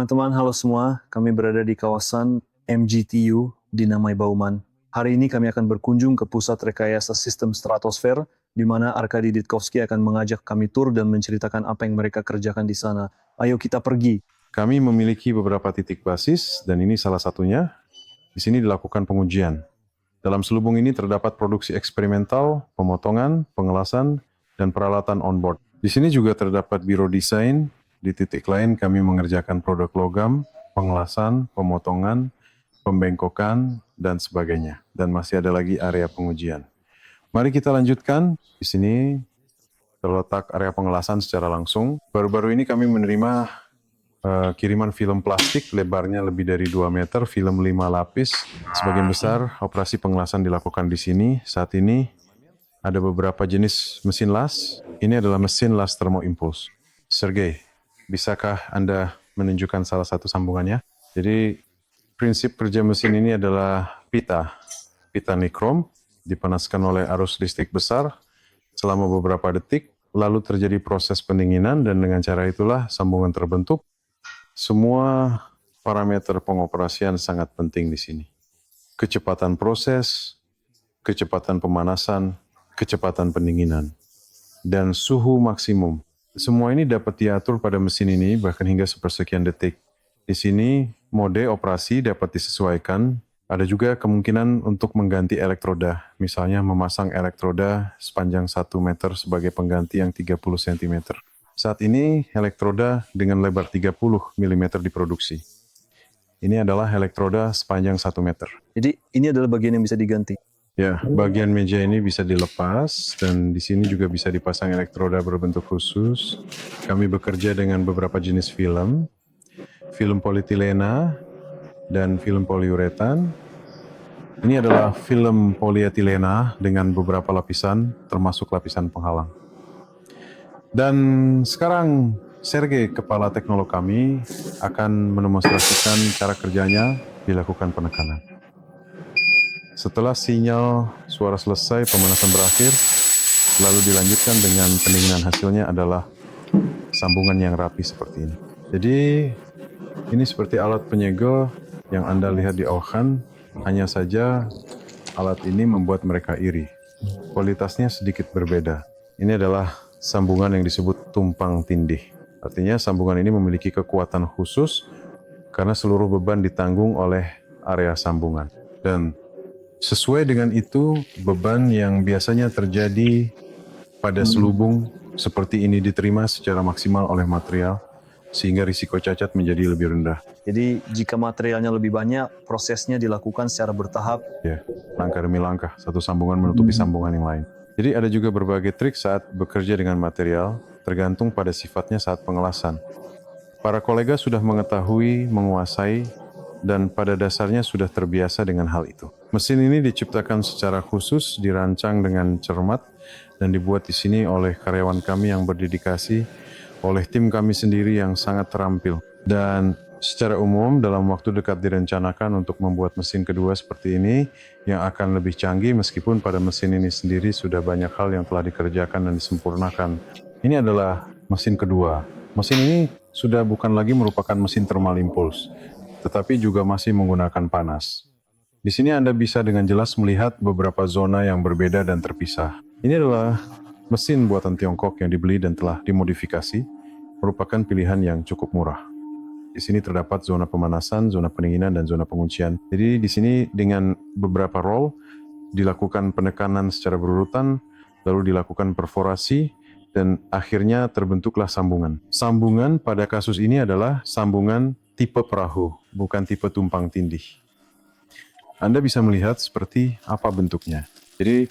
teman-teman, halo semua. Kami berada di kawasan MGTU Dinamai Bauman. Hari ini kami akan berkunjung ke pusat rekayasa sistem stratosfer, di mana Arkady Ditkovsky akan mengajak kami tur dan menceritakan apa yang mereka kerjakan di sana. Ayo kita pergi. Kami memiliki beberapa titik basis, dan ini salah satunya. Di sini dilakukan pengujian. Dalam selubung ini terdapat produksi eksperimental, pemotongan, pengelasan, dan peralatan onboard. Di sini juga terdapat biro desain. Di titik lain kami mengerjakan produk logam, pengelasan, pemotongan, pembengkokan, dan sebagainya. Dan masih ada lagi area pengujian. Mari kita lanjutkan. Di sini terletak area pengelasan secara langsung. Baru-baru ini kami menerima kiriman film plastik, lebarnya lebih dari 2 meter, film 5 lapis. Sebagian besar operasi pengelasan dilakukan di sini. Saat ini ada beberapa jenis mesin las. Ini adalah mesin las termoimpuls. Sergei, bisakah Anda menunjukkan salah satu sambungannya? Jadi prinsip kerja mesin ini adalah pita nikrom, dipanaskan oleh arus listrik besar selama beberapa detik, lalu terjadi proses pendinginan, dan dengan cara itulah sambungan terbentuk. Semua parameter pengoperasian sangat penting di sini. Kecepatan proses, kecepatan pemanasan, kecepatan pendinginan, dan suhu maksimum. Semua ini dapat diatur pada mesin ini bahkan hingga sepersekian detik. Di sini mode operasi dapat disesuaikan. Ada juga kemungkinan untuk mengganti elektroda, misalnya memasang elektroda sepanjang 1 meter sebagai pengganti yang 30 cm. Saat ini elektroda dengan lebar 30 mm diproduksi. Ini adalah elektroda sepanjang 1 meter. Jadi ini adalah bagian yang bisa diganti. Ya, bagian meja ini bisa dilepas, dan di sini juga bisa dipasang elektroda berbentuk khusus. Kami bekerja dengan beberapa jenis film polietilena, dan film poliuretan. Ini adalah film polietilena dengan beberapa lapisan, termasuk lapisan penghalang. Dan sekarang Sergei, kepala teknolog kami, akan mendemonstrasikan cara kerjanya dilakukan penekanan. Setelah sinyal suara selesai, pemanasan berakhir, lalu dilanjutkan dengan pendinginan. Hasilnya adalah sambungan yang rapi seperti ini. Jadi, ini seperti alat penyegel yang Anda lihat di Auchan, hanya saja alat ini membuat mereka iri. Kualitasnya sedikit berbeda. Ini adalah sambungan yang disebut tumpang tindih. Artinya sambungan ini memiliki kekuatan khusus karena seluruh beban ditanggung oleh area sambungan. Dan sesuai dengan itu, beban yang biasanya terjadi pada selubung seperti ini diterima secara maksimal oleh material, sehingga risiko cacat menjadi lebih rendah. Jadi jika materialnya lebih banyak, prosesnya dilakukan secara bertahap. Ya, langkah demi langkah, satu sambungan menutupi sambungan yang lain. Jadi ada juga berbagai trik saat bekerja dengan material, tergantung pada sifatnya saat pengelasan. Para kolega sudah mengetahui, menguasai, dan pada dasarnya sudah terbiasa dengan hal itu. Mesin ini diciptakan secara khusus, dirancang dengan cermat, dan dibuat di sini oleh karyawan kami yang berdedikasi, oleh tim kami sendiri yang sangat terampil. Dan secara umum dalam waktu dekat direncanakan untuk membuat mesin kedua seperti ini yang akan lebih canggih, meskipun pada mesin ini sendiri sudah banyak hal yang telah dikerjakan dan disempurnakan. Ini adalah mesin kedua. Mesin ini sudah bukan lagi merupakan mesin thermal impulse, tetapi juga masih menggunakan panas. Di sini Anda bisa dengan jelas melihat beberapa zona yang berbeda dan terpisah. Ini adalah mesin buatan Tiongkok yang dibeli dan telah dimodifikasi, merupakan pilihan yang cukup murah. Di sini terdapat zona pemanasan, zona pendinginan, dan zona penguncian. Jadi di sini dengan beberapa roll dilakukan penekanan secara berurutan, lalu dilakukan perforasi, dan akhirnya terbentuklah sambungan. Sambungan pada kasus ini adalah sambungan tipe perahu, bukan tipe tumpang tindih. Anda bisa melihat seperti apa bentuknya. Jadi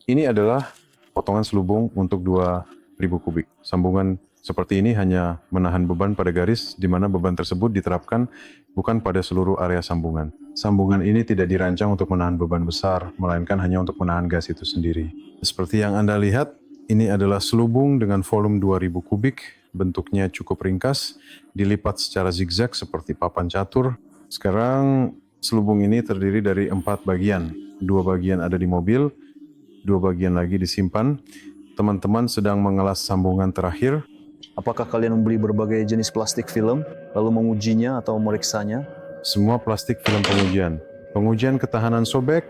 ini adalah potongan selubung untuk 2000 kubik. Sambungan seperti ini hanya menahan beban pada garis, di mana beban tersebut diterapkan bukan pada seluruh area sambungan. Sambungan ini tidak dirancang untuk menahan beban besar, melainkan hanya untuk menahan gas itu sendiri. Seperti yang Anda lihat, ini adalah selubung dengan volume 2000 kubik, bentuknya cukup ringkas, dilipat secara zigzag seperti papan catur. Sekarang selubung ini terdiri dari 4 bagian. 2 bagian ada di mobil, 2 bagian lagi disimpan. Teman-teman sedang mengelas sambungan terakhir. Apakah kalian membeli berbagai jenis plastik film, lalu mengujinya atau meriksanya? Semua plastik film pengujian ketahanan sobek,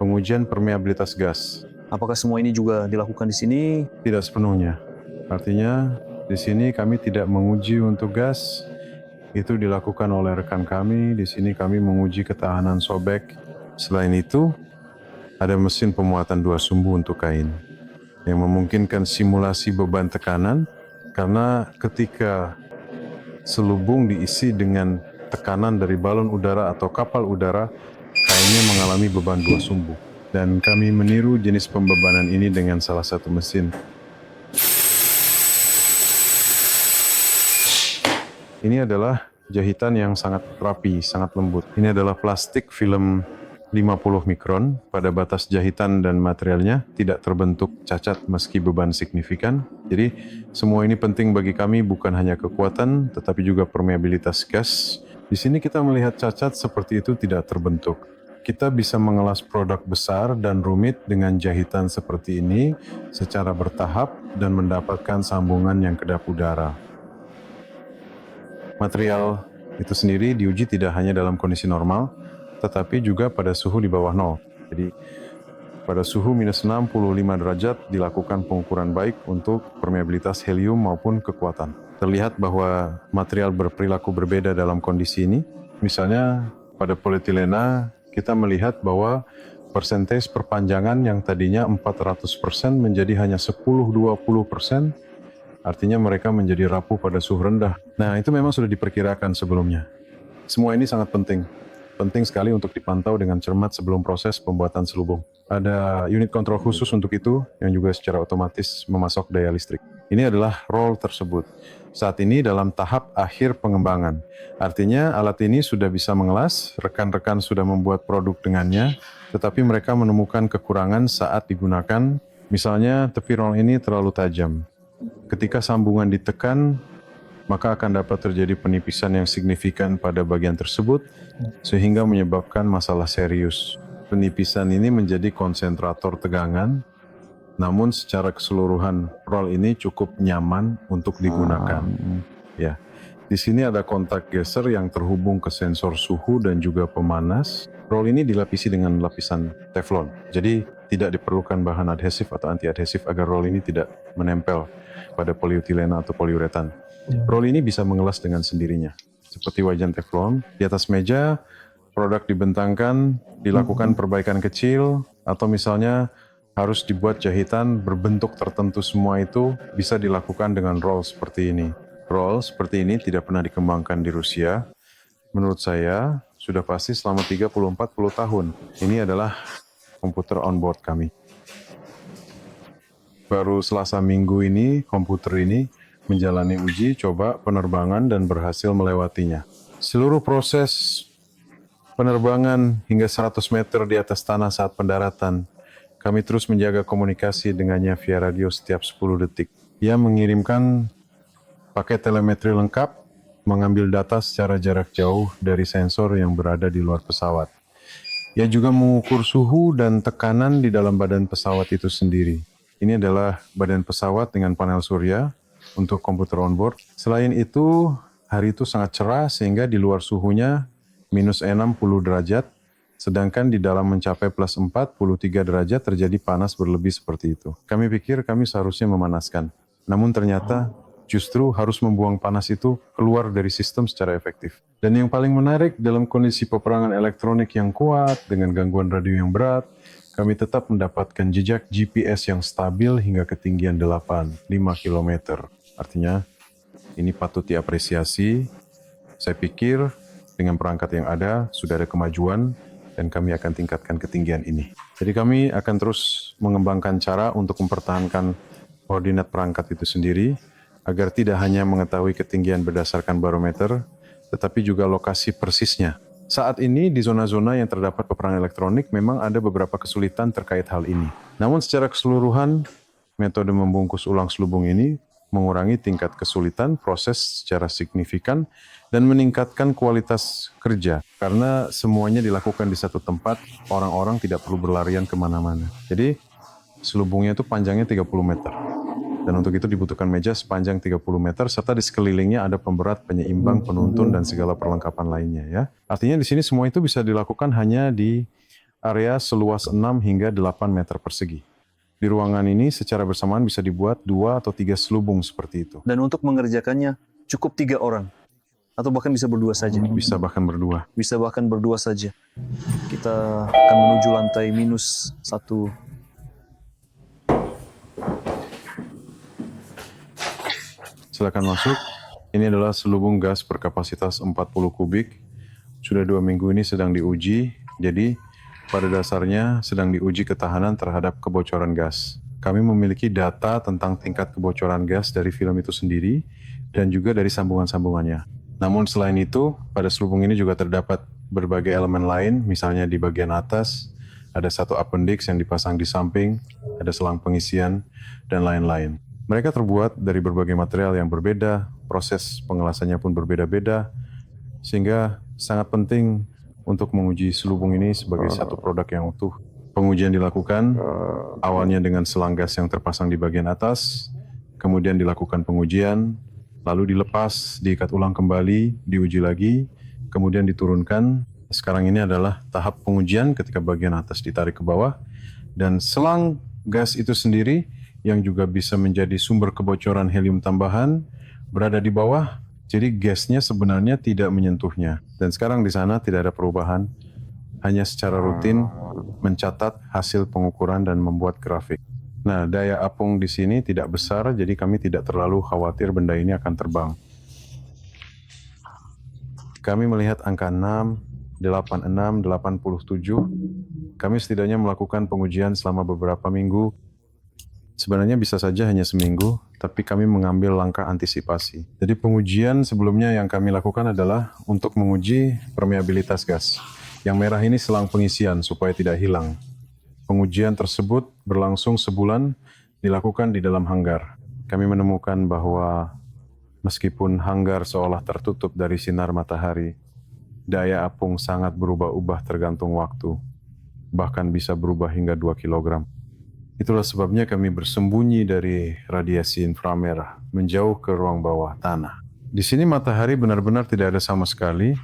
pengujian permeabilitas gas. Apakah semua ini juga dilakukan di sini? Tidak sepenuhnya. Artinya, di sini kami tidak menguji untuk gas. Itu dilakukan oleh rekan kami. Di sini kami menguji ketahanan sobek. Selain itu, ada mesin pemuatan 2 sumbu untuk kain yang memungkinkan simulasi beban tekanan karena ketika selubung diisi dengan tekanan dari balon udara atau kapal udara, kainnya mengalami beban 2 sumbu. Dan kami meniru jenis pembebanan ini dengan salah satu mesin. Ini adalah jahitan yang sangat rapi, sangat lembut. Ini adalah plastik film 50 mikron pada batas jahitan dan materialnya tidak terbentuk cacat meski beban signifikan. Jadi semua ini penting bagi kami, bukan hanya kekuatan tetapi juga permeabilitas gas. Di sini kita melihat cacat seperti itu tidak terbentuk. Kita bisa mengelas produk besar dan rumit dengan jahitan seperti ini secara bertahap dan mendapatkan sambungan yang kedap udara. Material itu sendiri diuji tidak hanya dalam kondisi normal, tetapi juga pada suhu di bawah nol. Jadi pada suhu minus 65 derajat dilakukan pengukuran baik untuk permeabilitas helium maupun kekuatan. Terlihat bahwa material berperilaku berbeda dalam kondisi ini. Misalnya pada polietilena kita melihat bahwa persentase perpanjangan yang tadinya 400% menjadi hanya 10-20%. Artinya mereka menjadi rapuh pada suhu rendah. Nah, itu memang sudah diperkirakan sebelumnya. Semua ini sangat penting. Penting sekali untuk dipantau dengan cermat sebelum proses pembuatan selubung. Ada unit kontrol khusus untuk itu yang juga secara otomatis memasok daya listrik. Ini adalah roll tersebut. Saat ini dalam tahap akhir pengembangan. Artinya alat ini sudah bisa mengelas, rekan-rekan sudah membuat produk dengannya, tetapi mereka menemukan kekurangan saat digunakan. Misalnya tepi roll ini terlalu tajam. Ketika sambungan ditekan, maka akan dapat terjadi penipisan yang signifikan pada bagian tersebut, sehingga menyebabkan masalah serius. Penipisan ini menjadi konsentrator tegangan, namun secara keseluruhan roll ini cukup nyaman untuk digunakan. Ya, di sini ada kontak geser yang terhubung ke sensor suhu dan juga pemanas. Roll ini dilapisi dengan lapisan teflon, jadi tidak diperlukan bahan adhesif atau anti-adhesif agar roll ini tidak menempel pada polietilena atau poliuretan. Roll ini bisa mengelas dengan sendirinya. Seperti wajan teflon, di atas meja, produk dibentangkan, dilakukan perbaikan kecil, atau misalnya harus dibuat jahitan berbentuk tertentu, semua itu bisa dilakukan dengan roll seperti ini. Roll seperti ini tidak pernah dikembangkan di Rusia. Menurut saya, sudah pasti selama 30-40 tahun. Ini adalah komputer onboard kami. Baru Selasa minggu ini, komputer ini menjalani uji coba penerbangan dan berhasil melewatinya. Seluruh proses penerbangan hingga 100 meter di atas tanah saat pendaratan, kami terus menjaga komunikasi dengannya via radio setiap 10 detik. Ia mengirimkan paket telemetri lengkap, mengambil data secara jarak jauh dari sensor yang berada di luar pesawat. Ia juga mengukur suhu dan tekanan di dalam badan pesawat itu sendiri. Ini adalah badan pesawat dengan panel surya untuk komputer onboard. Selain itu, hari itu sangat cerah sehingga di luar suhunya minus 60 derajat, sedangkan di dalam mencapai plus 43 derajat terjadi panas berlebih seperti itu. Kami pikir kami seharusnya memanaskan, namun ternyata justru harus membuang panas itu keluar dari sistem secara efektif. Dan yang paling menarik, dalam kondisi peperangan elektronik yang kuat dengan gangguan radio yang berat, kami tetap mendapatkan jejak GPS yang stabil hingga ketinggian 5 km. Artinya, ini patut diapresiasi. Saya pikir dengan perangkat yang ada, sudah ada kemajuan, dan kami akan tingkatkan ketinggian ini. Jadi kami akan terus mengembangkan cara untuk mempertahankan koordinat perangkat itu sendiri, agar tidak hanya mengetahui ketinggian berdasarkan barometer, tetapi juga lokasi persisnya. Saat ini di zona-zona yang terdapat peperangan elektronik memang ada beberapa kesulitan terkait hal ini. Namun secara keseluruhan, metode membungkus ulang selubung ini mengurangi tingkat kesulitan proses secara signifikan dan meningkatkan kualitas kerja. Karena semuanya dilakukan di satu tempat, orang-orang tidak perlu berlarian kemana-mana. Jadi selubungnya itu panjangnya 30 meter. Dan untuk itu dibutuhkan meja sepanjang 30 meter serta di sekelilingnya ada pemberat, penyeimbang, penuntun, dan segala perlengkapan lainnya ya. Artinya di sini semua itu bisa dilakukan hanya di area seluas 6 hingga 8 meter persegi. Di ruangan ini secara bersamaan bisa dibuat 2 atau 3 selubung seperti itu. Dan untuk mengerjakannya cukup 3 orang. Atau bahkan bisa berdua saja. Bisa bahkan berdua. Bisa bahkan berdua saja. Kita akan menuju lantai -1. Silakan masuk. Ini adalah selubung gas berkapasitas 40 kubik. Sudah 2 minggu ini sedang diuji. Jadi pada dasarnya sedang diuji ketahanan terhadap kebocoran gas. Kami memiliki data tentang tingkat kebocoran gas dari film itu sendiri dan juga dari sambungan-sambungannya. Namun selain itu, pada selubung ini juga terdapat berbagai elemen lain, misalnya di bagian atas, ada satu appendix yang dipasang di samping, ada selang pengisian, dan lain-lain. Mereka terbuat dari berbagai material yang berbeda, proses pengelasannya pun berbeda-beda, sehingga sangat penting untuk menguji selubung ini sebagai satu produk yang utuh. Pengujian dilakukan awalnya dengan selang gas yang terpasang di bagian atas, kemudian dilakukan pengujian, lalu dilepas, diikat ulang kembali, diuji lagi, kemudian diturunkan. Sekarang ini adalah tahap pengujian ketika bagian atas ditarik ke bawah, dan selang gas itu sendiri yang juga bisa menjadi sumber kebocoran helium tambahan berada di bawah, jadi gasnya sebenarnya tidak menyentuhnya. Dan sekarang di sana tidak ada perubahan, hanya secara rutin mencatat hasil pengukuran dan membuat grafik. Nah, daya apung di sini tidak besar, jadi kami tidak terlalu khawatir benda ini akan terbang. Kami melihat angka 6, 86, 87. Kami setidaknya melakukan pengujian selama beberapa minggu. Sebenarnya bisa saja hanya seminggu, tapi kami mengambil langkah antisipasi. Jadi pengujian sebelumnya yang kami lakukan adalah untuk menguji permeabilitas gas. Yang merah ini selang pengisian supaya tidak hilang. Pengujian tersebut berlangsung sebulan, dilakukan di dalam hanggar. Kami menemukan bahwa meskipun hanggar seolah tertutup dari sinar matahari, daya apung sangat berubah-ubah tergantung waktu, bahkan bisa berubah hingga 2 kilogram. Itulah sebabnya kami bersembunyi dari radiasi inframerah, menjauh ke ruang bawah tanah. Di sini matahari benar-benar tidak ada sama sekali,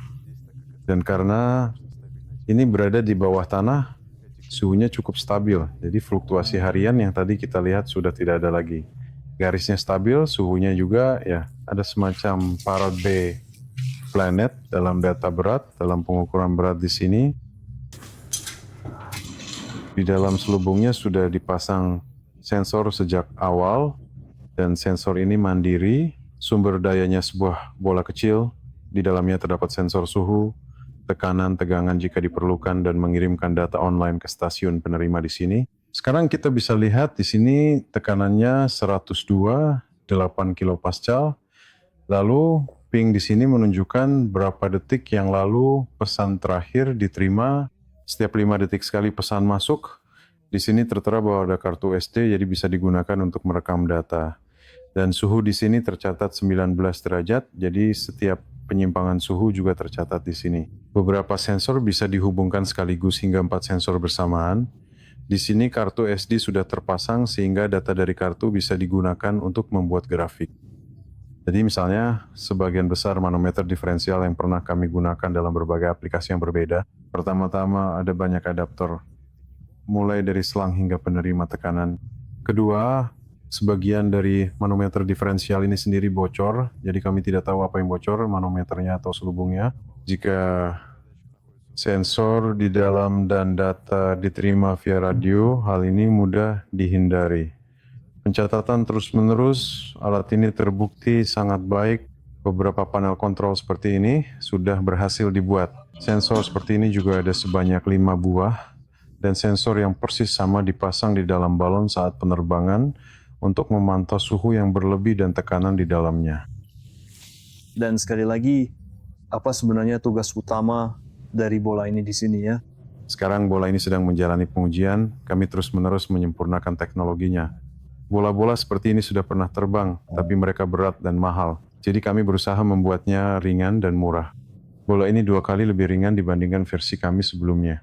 dan karena ini berada di bawah tanah, suhunya cukup stabil. Jadi fluktuasi harian yang tadi kita lihat sudah tidak ada lagi. Garisnya stabil, suhunya juga ya ada semacam parad B planet dalam data berat, dalam pengukuran berat di sini. Di dalam selubungnya sudah dipasang sensor sejak awal, dan sensor ini mandiri. Sumber dayanya sebuah bola kecil, di dalamnya terdapat sensor suhu, tekanan, tegangan jika diperlukan, dan mengirimkan data online ke stasiun penerima di sini. Sekarang kita bisa lihat di sini tekanannya 102,8 kilopascal. Lalu ping di sini menunjukkan berapa detik yang lalu pesan terakhir diterima. Setiap 5 detik sekali pesan masuk. Di sini tertera bahwa ada kartu SD, jadi bisa digunakan untuk merekam data. Dan suhu di sini tercatat 19 derajat, jadi setiap penyimpangan suhu juga tercatat di sini. Beberapa sensor bisa dihubungkan sekaligus hingga 4 sensor bersamaan. Di sini kartu SD sudah terpasang sehingga data dari kartu bisa digunakan untuk membuat grafik. Jadi misalnya sebagian besar manometer diferensial yang pernah kami gunakan dalam berbagai aplikasi yang berbeda. Pertama-tama ada banyak adaptor, mulai dari selang hingga penerima tekanan. Kedua, sebagian dari manometer diferensial ini sendiri bocor, jadi kami tidak tahu apa yang bocor, manometernya atau selubungnya. Jika sensor di dalam dan data diterima via radio, hal ini mudah dihindari. Pencatatan terus-menerus, alat ini terbukti sangat baik. Beberapa panel kontrol seperti ini sudah berhasil dibuat. Sensor seperti ini juga ada sebanyak 5 buah, dan sensor yang persis sama dipasang di dalam balon saat penerbangan untuk memantau suhu yang berlebih dan tekanan di dalamnya. Dan sekali lagi, apa sebenarnya tugas utama dari bola ini di sini ya? Sekarang bola ini sedang menjalani pengujian, kami terus-menerus menyempurnakan teknologinya. Bola-bola seperti ini sudah pernah terbang, tapi mereka berat dan mahal. Jadi kami berusaha membuatnya ringan dan murah. Bola ini 2 kali lebih ringan dibandingkan versi kami sebelumnya.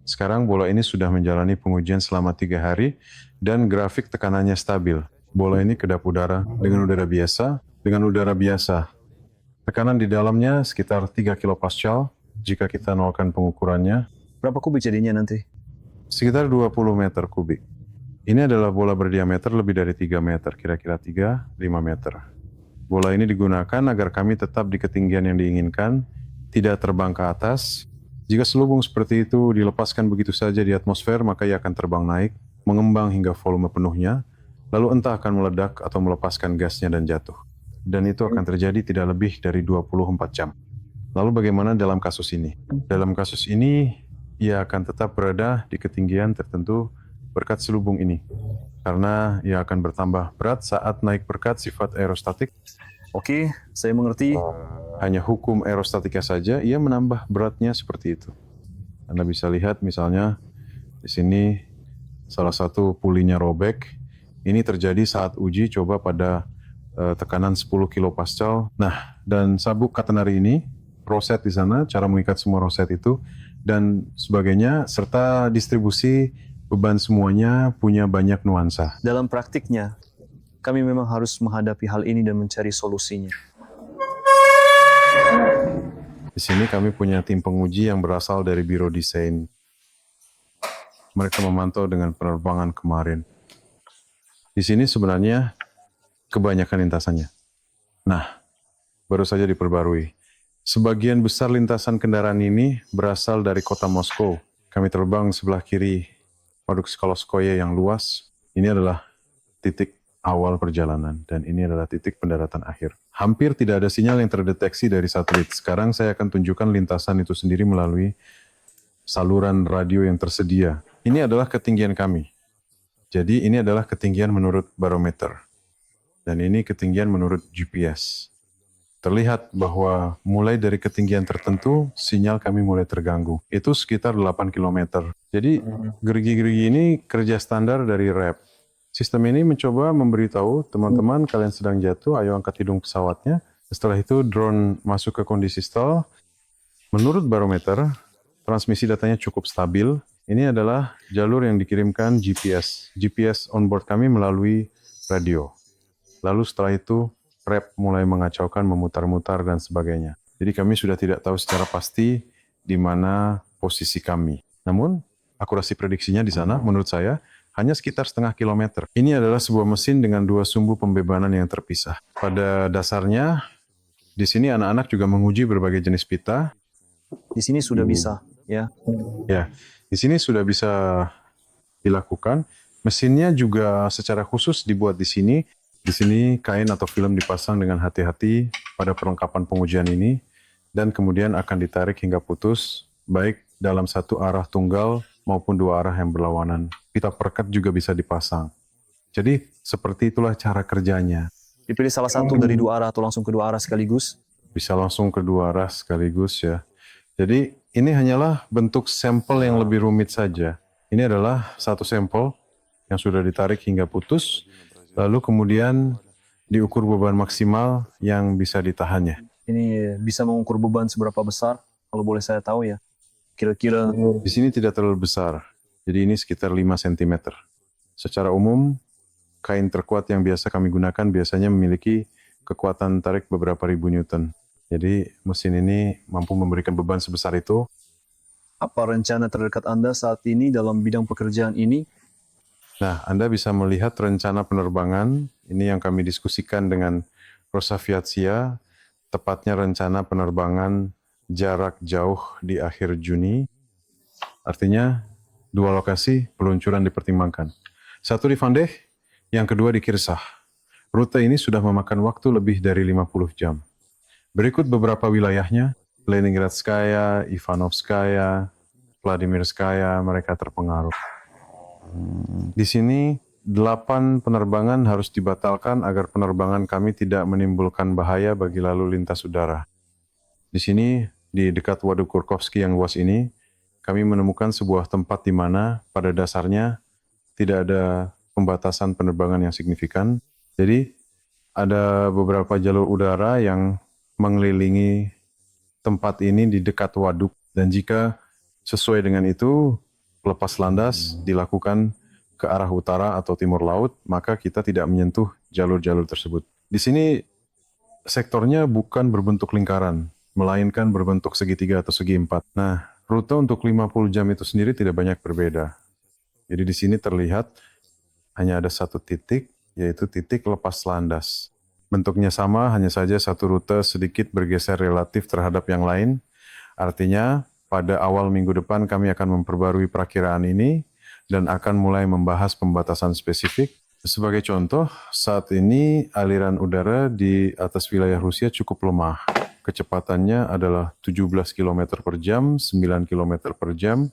Sekarang bola ini sudah menjalani pengujian selama 3 hari dan grafik tekanannya stabil. bola ini kedap udara dengan udara biasa. Dengan udara biasa, tekanan di dalamnya sekitar 3 kilopascal. Jika kita nolkan pengukurannya, Berapa kubik jadinya nanti? sekitar 20 meter kubik. Ini adalah bola berdiameter lebih dari 3 meter, kira-kira 3-5 meter. Bola ini digunakan agar kami tetap di ketinggian yang diinginkan, tidak terbang ke atas. Jika selubung seperti itu dilepaskan begitu saja di atmosfer, maka ia akan terbang naik, mengembang hingga volume penuhnya, lalu entah akan meledak atau melepaskan gasnya dan jatuh. Dan itu akan terjadi tidak lebih dari 24 jam. Lalu bagaimana dalam kasus ini? Dalam kasus ini, ia akan tetap berada di ketinggian tertentu berkat selubung ini. Karena ia akan bertambah berat saat naik berkat sifat aerostatik. Oke, saya mengerti. Hanya hukum aerostatika saja, ia menambah beratnya seperti itu. Anda bisa lihat misalnya di sini salah satu pulinya robek. Ini terjadi saat uji coba pada tekanan 10 kilopascal. Nah, dan sabuk catenary ini, roset di sana, cara mengikat semua roset itu, dan sebagainya, serta distribusi beban semuanya punya banyak nuansa. Dalam praktiknya, kami memang harus menghadapi hal ini dan mencari solusinya. Di sini kami punya tim penguji yang berasal dari Biro Desain. Mereka memantau dengan penerbangan kemarin. Di sini sebenarnya kebanyakan lintasannya. Nah, baru saja diperbarui. Sebagian besar lintasan kendaraan ini berasal dari kota Moskow. Kami terbang sebelah kiri Waduk Skoloskoye yang luas. Ini adalah titik awal perjalanan dan ini adalah titik pendaratan akhir. Hampir tidak ada sinyal yang terdeteksi dari satelit. Sekarang saya akan tunjukkan lintasan itu sendiri melalui saluran radio yang tersedia. Ini adalah ketinggian kami. Jadi ini adalah ketinggian menurut barometer. Dan ini ketinggian menurut GPS. Terlihat bahwa mulai dari ketinggian tertentu, sinyal kami mulai terganggu. Itu sekitar 8 km. Jadi gerigi-gerigi ini kerja standar dari RAP. Sistem ini mencoba memberitahu teman-teman kalian sedang jatuh, ayo angkat hidung pesawatnya. Setelah itu drone masuk ke kondisi stall. Menurut barometer, transmisi datanya cukup stabil. Ini adalah jalur yang dikirimkan GPS. GPS onboard kami melalui radio. Lalu setelah itu, rep mulai mengacaukan, memutar-mutar, dan sebagainya. Jadi kami sudah tidak tahu secara pasti di mana posisi kami. Namun, akurasi prediksinya di sana, menurut saya, hanya sekitar setengah kilometer. Ini adalah sebuah mesin dengan dua sumbu pembebanan yang terpisah. Pada dasarnya, di sini anak-anak juga menguji berbagai jenis pita. Di sini sudah bisa, ya. Ya, di sini sudah bisa dilakukan. Mesinnya juga secara khusus dibuat di sini. Di sini kain atau film dipasang dengan hati-hati pada perlengkapan pengujian ini dan kemudian akan ditarik hingga putus, baik dalam satu arah tunggal maupun dua arah yang berlawanan. Pita perekat juga bisa dipasang. Jadi seperti itulah cara kerjanya. Dipilih salah satu dari dua arah atau langsung kedua arah sekaligus. Bisa langsung kedua arah sekaligus ya. Jadi ini hanyalah bentuk sampel yang lebih rumit saja. Ini adalah satu sampel yang sudah ditarik hingga putus. Lalu kemudian diukur beban maksimal yang bisa ditahannya. Ini bisa mengukur beban seberapa besar, kalau boleh saya tahu ya. Kira-kira Di sini tidak terlalu besar, jadi ini sekitar 5 cm. Secara umum, kain terkuat yang biasa kami gunakan biasanya memiliki kekuatan tarik beberapa ribu Newton. Jadi mesin ini mampu memberikan beban sebesar itu. apa rencana terdekat Anda saat ini dalam bidang pekerjaan ini? Nah, Anda bisa melihat rencana penerbangan, ini yang kami diskusikan dengan Rosaviatsia, tepatnya rencana penerbangan jarak jauh di akhir Juni. Artinya, dua lokasi peluncuran dipertimbangkan. Satu di Van Dijk, yang kedua di Kirsach. Rute ini sudah memakan waktu lebih dari 50 jam. Berikut beberapa wilayahnya, Leningradskaya, Ivanovskaya, Vladimirskaya, mereka terpengaruh. Di sini 8 penerbangan harus dibatalkan agar penerbangan kami tidak menimbulkan bahaya bagi lalu lintas udara. Di sini, di dekat Waduk Kurkovsky yang luas ini, kami menemukan sebuah tempat di mana pada dasarnya tidak ada pembatasan penerbangan yang signifikan. Jadi, ada beberapa jalur udara yang mengelilingi tempat ini di dekat waduk. Dan jika sesuai dengan itu, lepas landas dilakukan ke arah utara atau timur laut, maka kita tidak menyentuh jalur-jalur tersebut. Di sini sektornya bukan berbentuk lingkaran, melainkan berbentuk segitiga atau segi empat. Nah, rute untuk 50 jam itu sendiri tidak banyak berbeda. Jadi di sini terlihat hanya ada satu titik, yaitu titik lepas landas. Bentuknya sama, hanya saja satu rute sedikit bergeser relatif terhadap yang lain. Artinya, pada awal minggu depan kami akan memperbarui perakiraan ini dan akan mulai membahas pembatasan spesifik. Sebagai contoh, saat ini aliran udara di atas wilayah Rusia cukup lemah. Kecepatannya adalah 17 km per jam, 9 km per jam,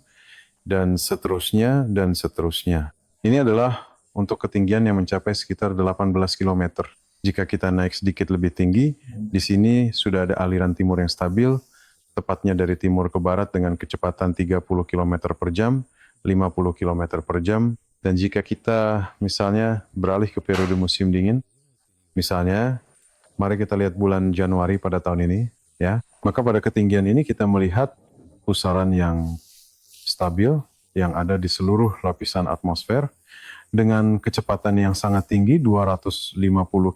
dan seterusnya, dan seterusnya. Ini adalah untuk ketinggian yang mencapai sekitar 18 km. Jika kita naik sedikit lebih tinggi, di sini sudah ada aliran timur yang stabil, tepatnya dari timur ke barat dengan kecepatan 30 km per jam, 50 km per jam. Dan jika kita misalnya beralih ke periode musim dingin, misalnya, mari kita lihat bulan Januari pada tahun ini, ya. Maka pada ketinggian ini kita melihat pusaran yang stabil yang ada di seluruh lapisan atmosfer dengan kecepatan yang sangat tinggi 250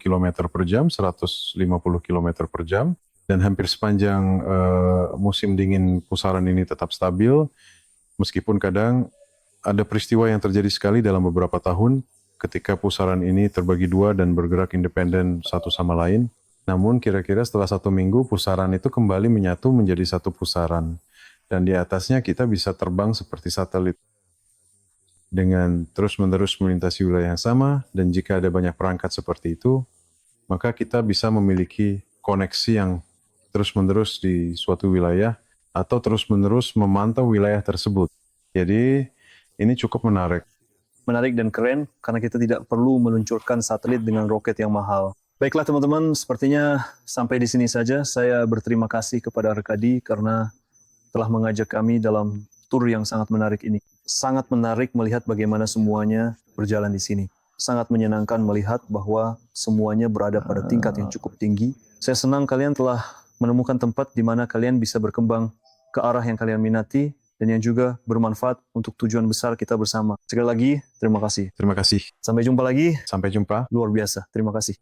km per jam, 150 km per jam, dan hampir sepanjang musim dingin pusaran ini tetap stabil, meskipun kadang ada peristiwa yang terjadi sekali dalam beberapa tahun ketika pusaran ini terbagi dua dan bergerak independen satu sama lain. Namun kira-kira setelah 1 minggu pusaran itu kembali menyatu menjadi satu pusaran. Dan di atasnya kita bisa terbang seperti satelit dengan terus-menerus melintasi wilayah yang sama, dan jika ada banyak perangkat seperti itu, maka kita bisa memiliki koneksi yang terus-menerus di suatu wilayah atau terus-menerus memantau wilayah tersebut. Jadi ini cukup menarik. Menarik dan keren karena kita tidak perlu meluncurkan satelit dengan roket yang mahal. Baiklah teman-teman, sepertinya sampai di sini saja. Saya berterima kasih kepada Arkadi karena telah mengajak kami dalam tur yang sangat menarik ini. Sangat menarik melihat bagaimana semuanya berjalan di sini. Sangat menyenangkan melihat bahwa semuanya berada pada tingkat yang cukup tinggi. Saya senang kalian telah menemukan tempat di mana kalian bisa berkembang ke arah yang kalian minati dan yang juga bermanfaat untuk tujuan besar kita bersama. Sekali lagi, terima kasih. Terima kasih. Sampai jumpa lagi. Sampai jumpa. Luar biasa. Terima kasih.